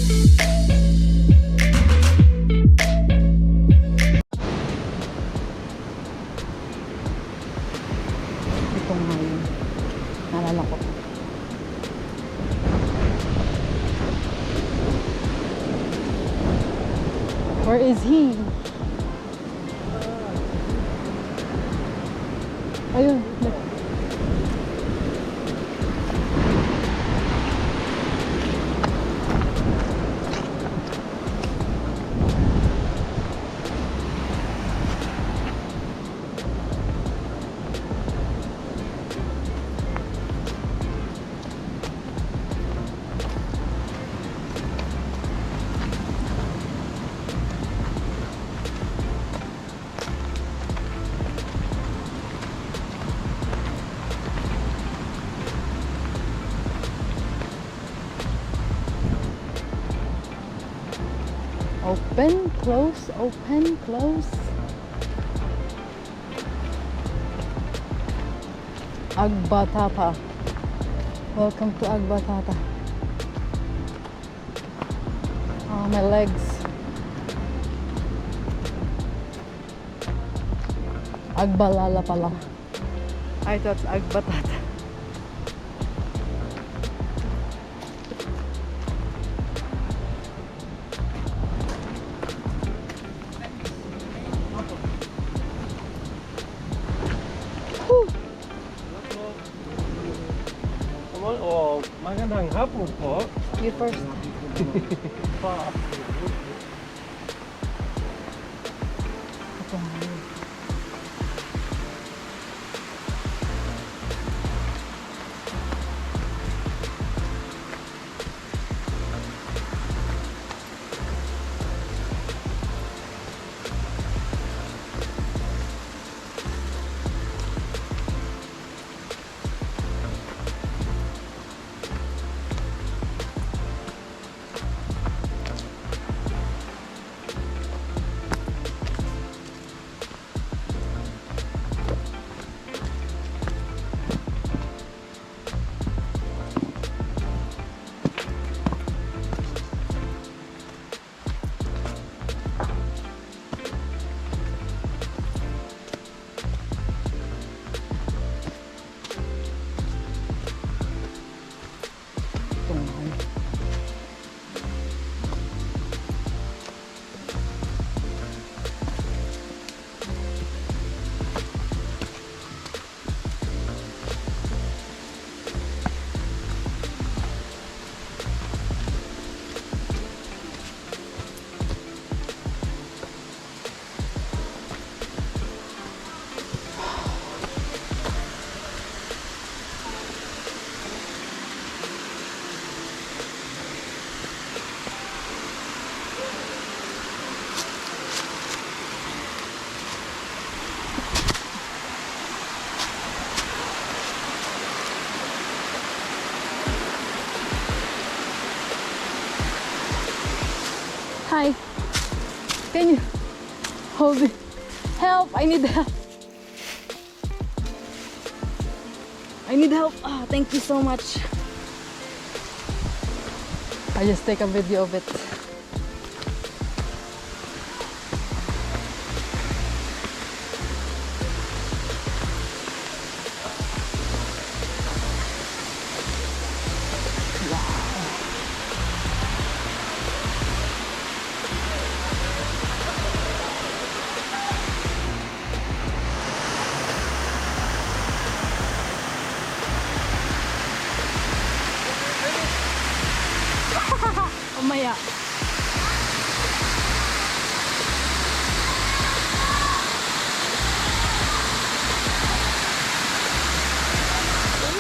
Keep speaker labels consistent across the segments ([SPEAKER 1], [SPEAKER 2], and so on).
[SPEAKER 1] Ito nga yun. Naalala ko. Where is he? Ayun. Open, close, open, close. Agbalala. Welcome to Agbalala. Oh, my legs. Agbalala pala. I thought Agbalala.
[SPEAKER 2] Oh, magandang hapon po.
[SPEAKER 1] You first. Ito nga yun. Hi. Can you hold it? Help! I need help. I need help. Oh, thank you so much. I just take a video of it. Umaya.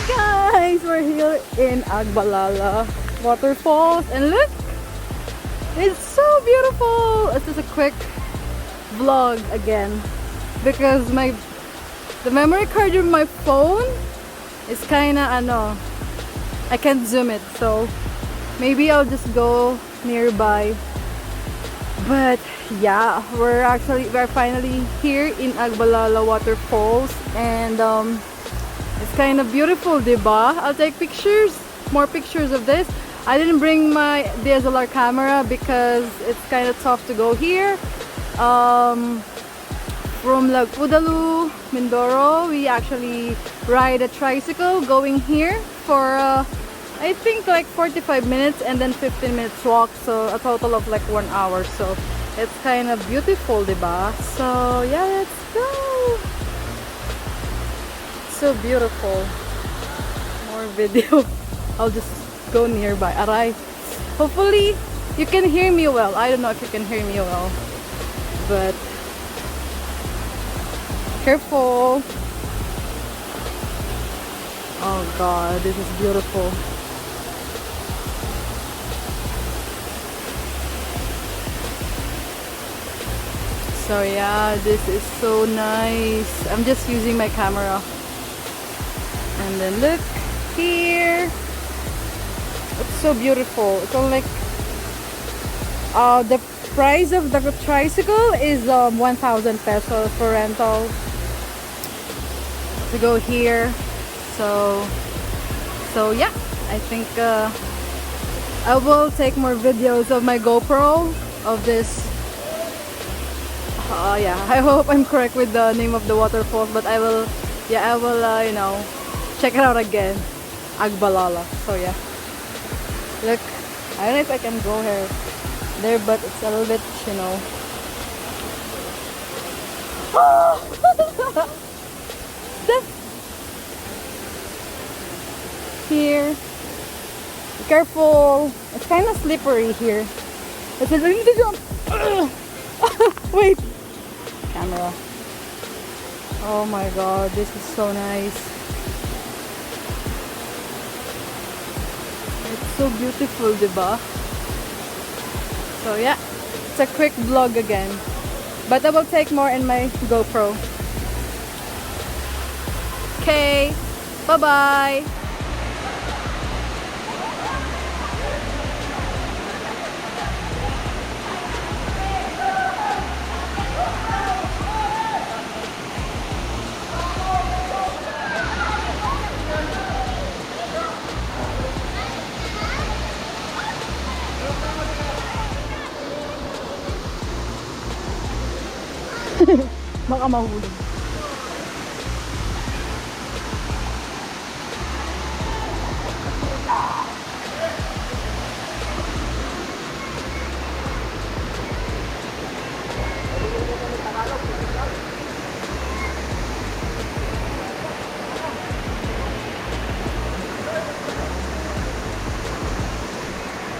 [SPEAKER 1] Guys, we're here in Agbalala Waterfalls, and look, it's so beautiful. It's just a quick vlog again because the memory card of my phone is kinda I can't zoom it, so maybe I'll just go nearby. But yeah, we're finally here in Agbalala Waterfalls, and it's kind of beautiful, diba? I'll take pictures, more pictures of this. I didn't bring my DSLR camera because it's kind of tough to go here. From Lagpudalu, Mindoro, we actually ride a tricycle going here for I think like 45 minutes and then 15 minutes walk, so a total of like 1 hour. So it's kind of beautiful, diba? So yeah, let's go. So beautiful. More video. I'll just go nearby. Aray. Hopefully you can hear me well. I don't know if you can hear me well, but careful. Oh god, this is beautiful. So yeah, this is so nice. I'm just using my camera. And then look here. It's so beautiful. It's all like the price of the tricycle is 1,000 pesos for rental to go here. So yeah, I think I will take more videos of my GoPro of this. Yeah, I hope I'm correct with the name of the waterfall, but I will you know, check it out again. Agbalala. So yeah, look, I don't know if I can go here there, but it's a little bit, you know. Here, be careful, it's kind of slippery here. It's a need to jump. Wait, camera. Oh my god, this is so nice. It's so beautiful, diba? So yeah, it's a quick vlog again, but I will take more in my GoPro. Okay, bye bye. Baka mahulog.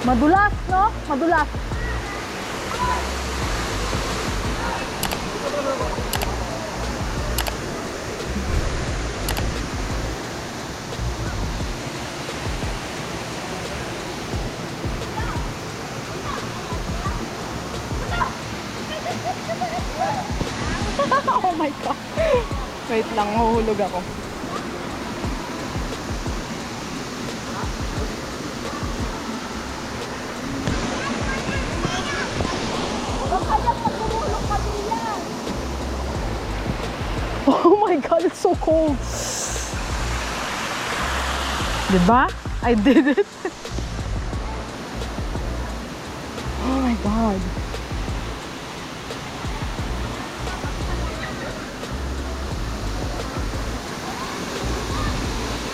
[SPEAKER 1] Madulas, no? Madulas. Oh my god. Wait lang, mahuhulog ako. Oh my god, it's so cold. Diba? I did it. Oh my god.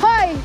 [SPEAKER 1] Hi!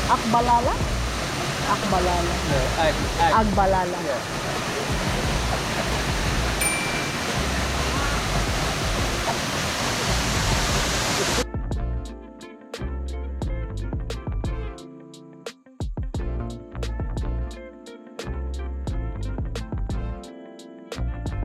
[SPEAKER 1] Agbalala? Agbalala.
[SPEAKER 2] No, Ag.
[SPEAKER 1] Agbalala.
[SPEAKER 2] Yeah.